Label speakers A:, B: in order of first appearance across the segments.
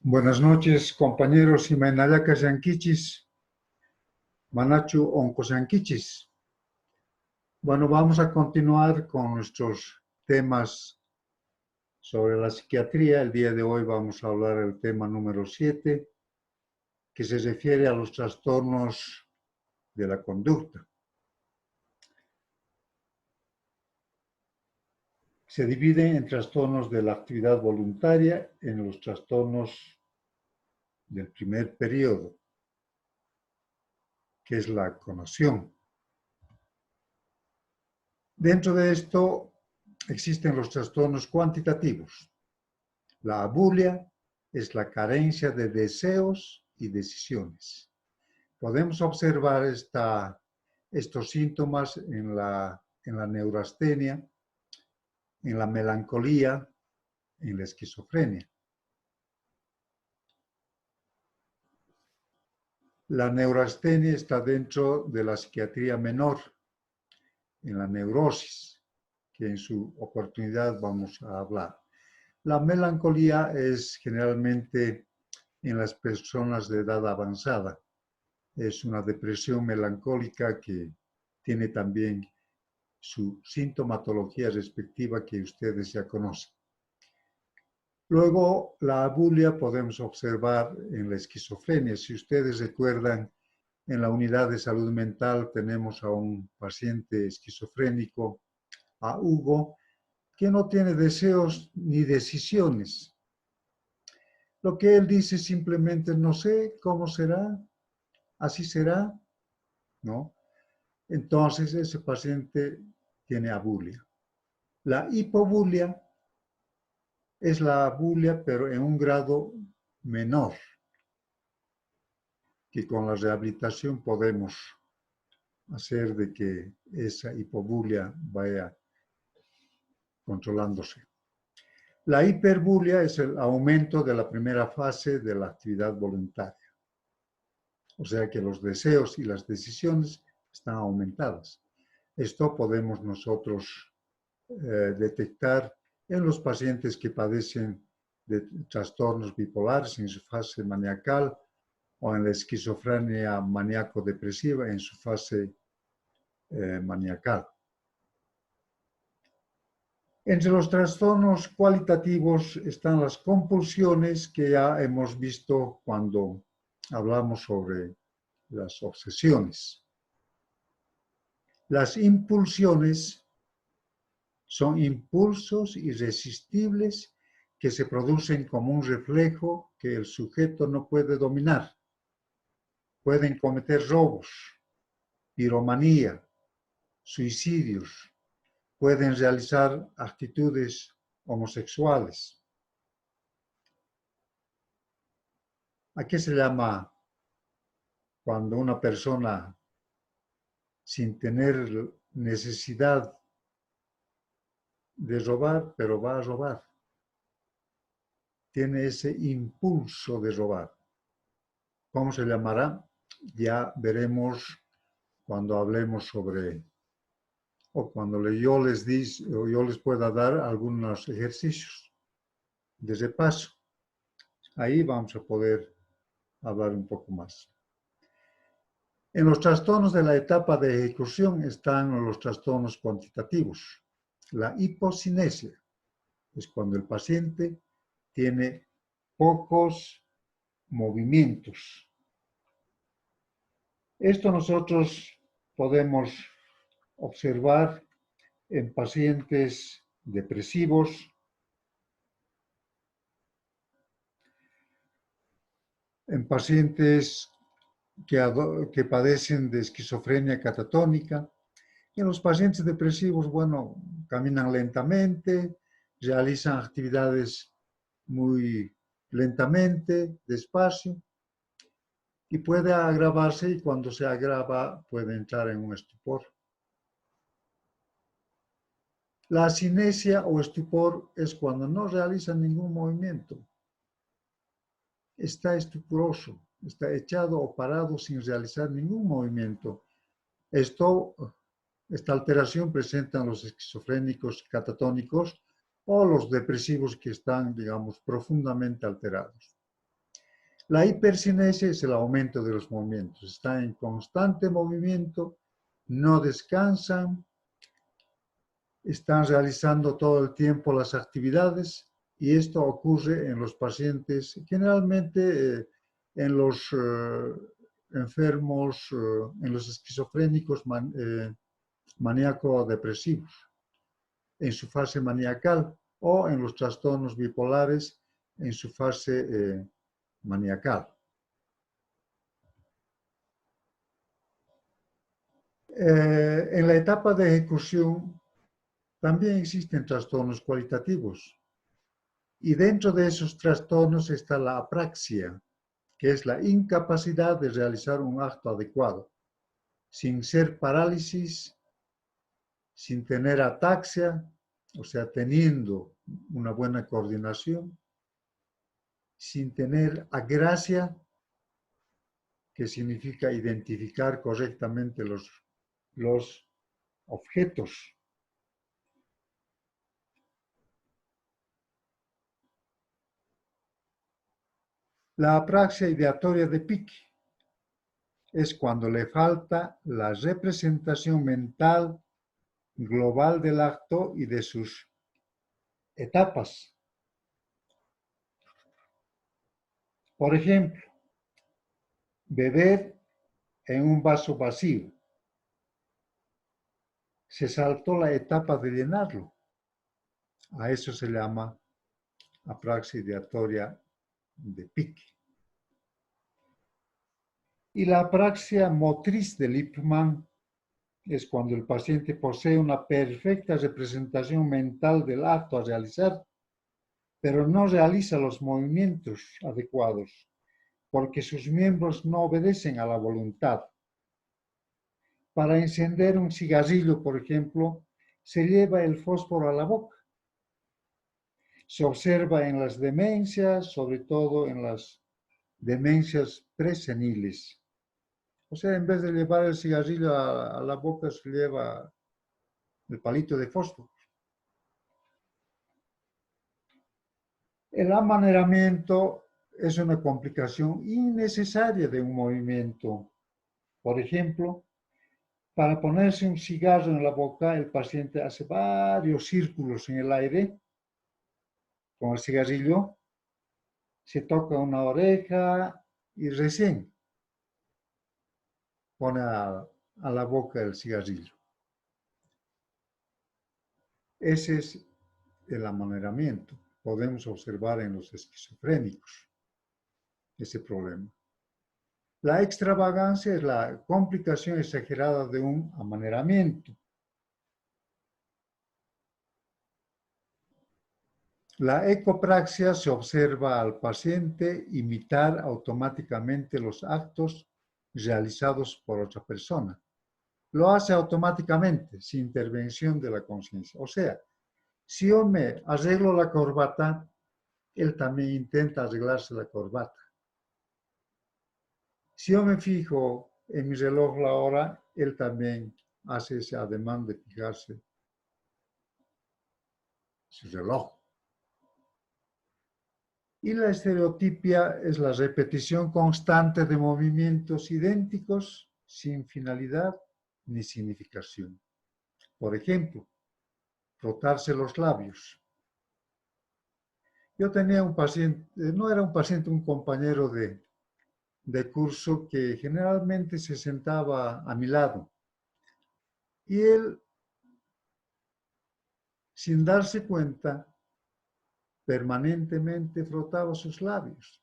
A: Buenas noches, compañeros y Mainayaka Yanquichis, Manachu Oncosanquichis. Bueno, vamos a continuar con nuestros temas sobre la psiquiatría. El día de hoy vamos a hablar del tema número 7, que se refiere a los trastornos de la conducta. Se divide en trastornos de la actividad voluntaria en los trastornos del primer periodo, que es la conación. Dentro de esto existen los trastornos cuantitativos. La abulia es la carencia de deseos y decisiones. Podemos observar estos síntomas en la neurastenia, en la melancolía, en la esquizofrenia. La neurastenia está dentro de la psiquiatría menor, en la neurosis, que en su oportunidad vamos a hablar. La melancolía es generalmente en las personas de edad avanzada. Es una depresión melancólica que tiene también su sintomatología respectiva que ustedes ya conocen. Luego, la abulia podemos observar en la esquizofrenia. Si ustedes recuerdan, en la unidad de salud mental tenemos a un paciente esquizofrénico, a Hugo, que no tiene deseos ni decisiones. Lo que él dice simplemente, no sé cómo será, así será, ¿no? Entonces ese paciente tiene abulia. La hipobulia es la abulia, pero en un grado menor, que con la rehabilitación podemos hacer de que esa hipobulia vaya controlándose. La hiperbulia es el aumento de la primera fase de la actividad voluntaria. O sea que los deseos y las decisiones están aumentadas. Esto podemos nosotros detectar en los pacientes que padecen de trastornos bipolares en su fase maniacal o en la esquizofrenia maníaco-depresiva en su fase maniacal. Entre los trastornos cualitativos están las compulsiones que ya hemos visto cuando hablamos sobre las obsesiones. Las impulsiones son impulsos irresistibles que se producen como un reflejo que el sujeto no puede dominar. Pueden cometer robos, piromanía, suicidios, pueden realizar actitudes homosexuales. ¿A qué se llama cuando una persona, sin tener necesidad de robar, pero va a robar? Tiene ese impulso de robar. ¿Cómo se llamará? Ya veremos cuando hablemos sobre, o cuando yo les pueda dar algunos ejercicios de repaso. Ahí vamos a poder hablar un poco más. En los trastornos de la etapa de ejecución están los trastornos cuantitativos. La hipocinesia es cuando el paciente tiene pocos movimientos. Esto nosotros podemos observar en pacientes depresivos, en pacientes que padecen de esquizofrenia catatónica. Y en los pacientes depresivos, bueno, caminan lentamente, realizan actividades muy lentamente, despacio, y puede agravarse, y cuando se agrava puede entrar en un estupor. La asinesia o estupor es cuando no realiza ningún movimiento. Está estupuroso, está echado o parado sin realizar ningún movimiento. Esta alteración presentan los esquizofrénicos catatónicos o los depresivos que están, digamos, profundamente alterados. La hipercinesia es el aumento de los movimientos. Están en constante movimiento, no descansan, están realizando todo el tiempo las actividades y esto ocurre en los pacientes, generalmente en los enfermos, en los esquizofrénicos maníaco-depresivos, en su fase maniacal, o en los trastornos bipolares en su fase maniacal. En la etapa de ejecución también existen trastornos cualitativos y dentro de esos trastornos está la apraxia, que es la incapacidad de realizar un acto adecuado, sin ser parálisis, sin tener ataxia, o sea, teniendo una buena coordinación, sin tener agrasia, que significa identificar correctamente los objetos. La apraxia ideatoria de Pick es cuando le falta la representación mental global del acto y de sus etapas. Por ejemplo, beber en un vaso vacío. Se saltó la etapa de llenarlo. A eso se llama apraxia ideatoria de Pick. Y la apraxia motriz de Lippmann es cuando el paciente posee una perfecta representación mental del acto a realizar, pero no realiza los movimientos adecuados, porque sus miembros no obedecen a la voluntad. Para encender un cigarrillo, por ejemplo, se lleva el fósforo a la boca. Se observa en las demencias, sobre todo en las demencias preseniles. O sea, en vez de llevar el cigarrillo a la boca, se lleva el palito de fósforo. El amaneramiento es una complicación innecesaria de un movimiento. Por ejemplo, para ponerse un cigarro en la boca, el paciente hace varios círculos en el aire con el cigarrillo, se toca una oreja y recién pone a la boca el cigarrillo. Ese es el amaneramiento. Podemos observar en los esquizofrénicos ese problema. La extravagancia es la complicación exagerada de un amaneramiento. La ecopraxia se observa al paciente imitar automáticamente los actos realizados por otra persona. Lo hace automáticamente, sin intervención de la conciencia. O sea, si yo me arreglo la corbata, él también intenta arreglarse la corbata. Si yo me fijo en mi reloj la hora, él también hace ese ademán de fijarse su reloj. Y la estereotipia es la repetición constante de movimientos idénticos sin finalidad ni significación. Por ejemplo, frotarse los labios. Yo tenía un paciente, no era un paciente, un compañero de curso que generalmente se sentaba a mi lado. Y él, sin darse cuenta, permanentemente frotaba sus labios.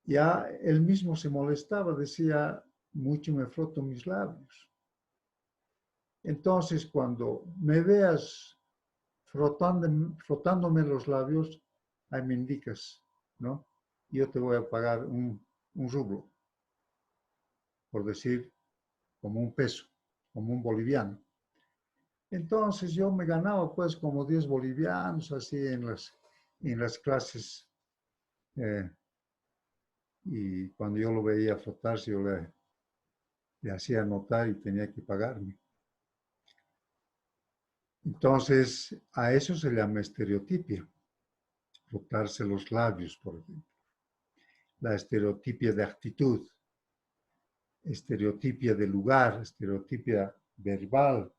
A: Ya él mismo se molestaba, decía, mucho me froto mis labios. Entonces, cuando me veas frotándome los labios, ahí me indicas, ¿no? Yo te voy a pagar un rublo, por decir, como un peso, como un boliviano. Entonces yo me ganaba pues como 10 bolivianos así en las clases y cuando yo lo veía frotarse yo le hacía notar y tenía que pagarme. Entonces a eso se llama estereotipia, frotarse los labios, por ejemplo. la estereotipia de actitud, estereotipia de lugar, estereotipia verbal.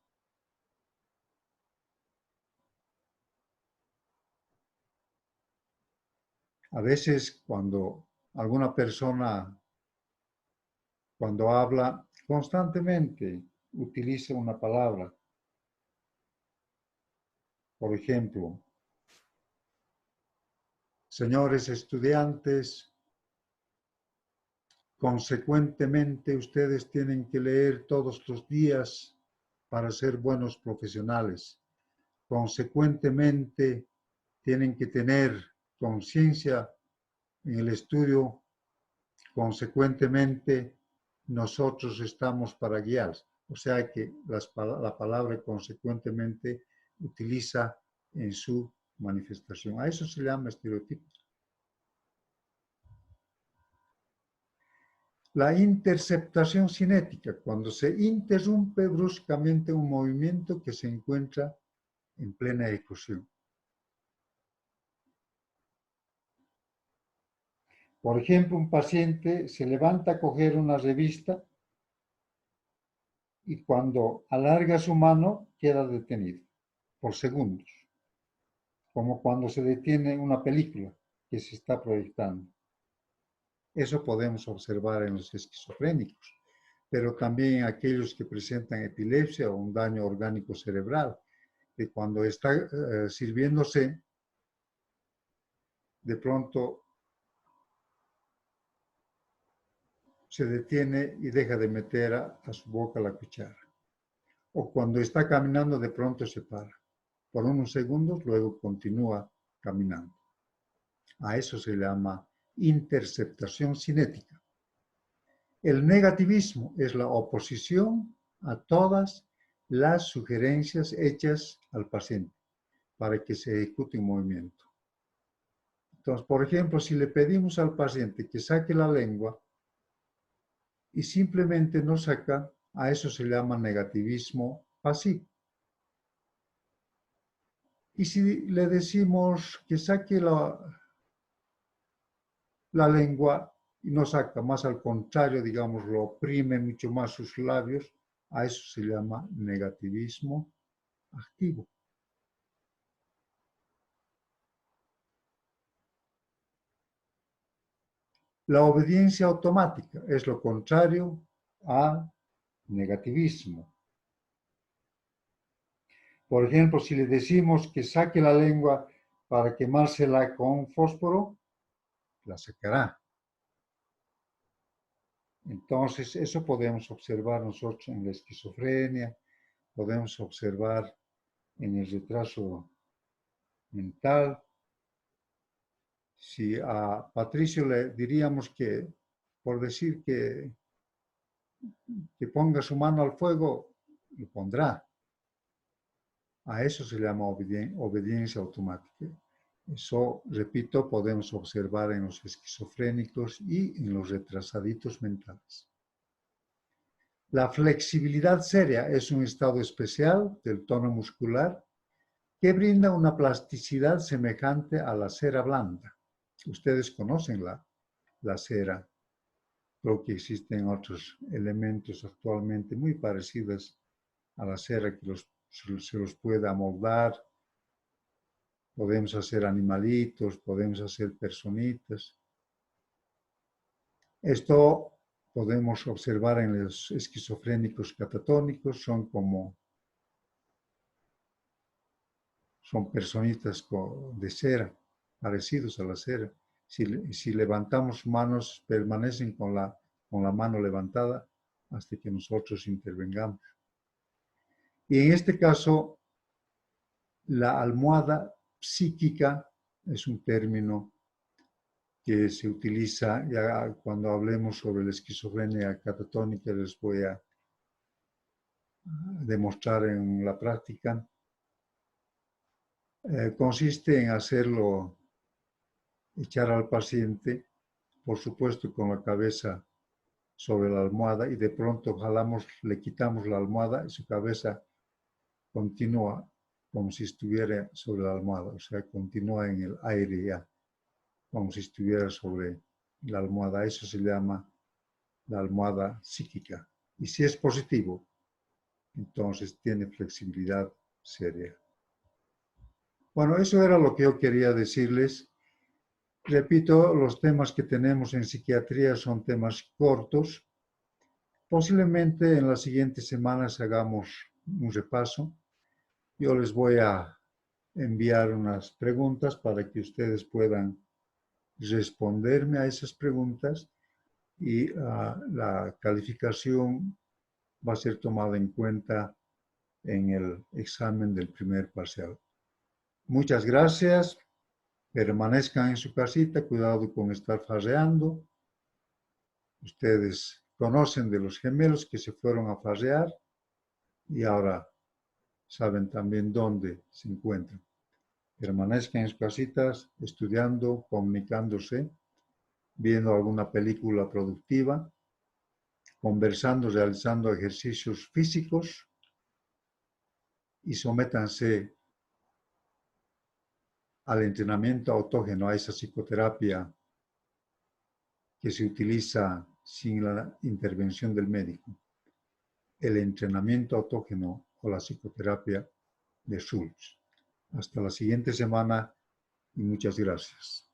A: A veces cuando alguna persona, cuando habla, constantemente utiliza una palabra. Por ejemplo, señores estudiantes, consecuentemente ustedes tienen que leer todos los días para ser buenos profesionales. Consecuentemente tienen que tener conciencia en el estudio. Consecuentemente nosotros estamos para guiar. O sea que la palabra consecuentemente utiliza en su manifestación. A eso se llama estereotipo. La interceptación cinética, cuando se interrumpe bruscamente un movimiento que se encuentra en plena ejecución. Por ejemplo, un paciente se levanta a coger una revista y cuando alarga su mano queda detenido por segundos, como cuando se detiene una película que se está proyectando. Eso podemos observar en los esquizofrénicos, pero también en aquellos que presentan epilepsia o un daño orgánico cerebral, que cuando está sirviéndose, de pronto se detiene y deja de meter a su boca la cuchara. O cuando está caminando, de pronto se para. Por unos segundos, luego continúa caminando. A eso se llama interceptación cinética. El negativismo es la oposición a todas las sugerencias hechas al paciente para que se ejecute un movimiento. Entonces, por ejemplo, si le pedimos al paciente que saque la lengua y simplemente no saca, a eso se llama negativismo pasivo. Y si le decimos que saque la lengua y no saca, más al contrario, digamos, lo oprime mucho más sus labios, a eso se llama negativismo activo. La obediencia automática es lo contrario a negativismo. Por ejemplo, si le decimos que saque la lengua para quemársela con fósforo, la sacará. Entonces, eso podemos observar nosotros en la esquizofrenia, podemos observar en el retraso mental. Si a Patricio le diríamos que, por decir que ponga su mano al fuego, lo pondrá. A eso se llama obediencia automática. Eso, repito, podemos observar en los esquizofrénicos y en los retrasaditos mentales. La flexibilidad seria es un estado especial del tono muscular que brinda una plasticidad semejante a la cera blanda. Ustedes conocen la cera. Creo que existen otros elementos actualmente muy parecidos a la cera que se los pueda amoldar. Podemos hacer animalitos, podemos hacer personitas. Esto podemos observar en los esquizofrénicos catatónicos, son personitas de cera, parecidos a la cera. Si levantamos manos, permanecen con la mano levantada hasta que nosotros intervengamos. Y en este caso, la almohada psíquica es un término que se utiliza ya cuando hablemos sobre la esquizofrenia catatónica, les voy a demostrar en la práctica. Consiste en hacerlo, echar al paciente, por supuesto con la cabeza sobre la almohada y de pronto le quitamos la almohada y su cabeza continúa como si estuviera sobre la almohada, o sea, continúa en el aire ya, como si estuviera sobre la almohada. Eso se llama la almohada psíquica. Y si es positivo, entonces tiene flexibilidad seria. Bueno, eso era lo que yo quería decirles. Repito, los temas que tenemos en psiquiatría son temas cortos. Posiblemente en las siguientes semanas hagamos un repaso. Yo les voy a enviar unas preguntas para que ustedes puedan responderme a esas preguntas y la calificación va a ser tomada en cuenta en el examen del primer parcial. Muchas gracias. Permanezcan en su casita, cuidado con estar farreando. Ustedes conocen de los gemelos que se fueron a farrear y ahora saben también dónde se encuentran. Permanezcan en sus casitas, estudiando, comunicándose, viendo alguna película productiva, conversando, realizando ejercicios físicos y sométanse al entrenamiento autógeno, a esa psicoterapia que se utiliza sin la intervención del médico. El entrenamiento autógeno o la psicoterapia de Schultz. Hasta la siguiente semana y muchas gracias.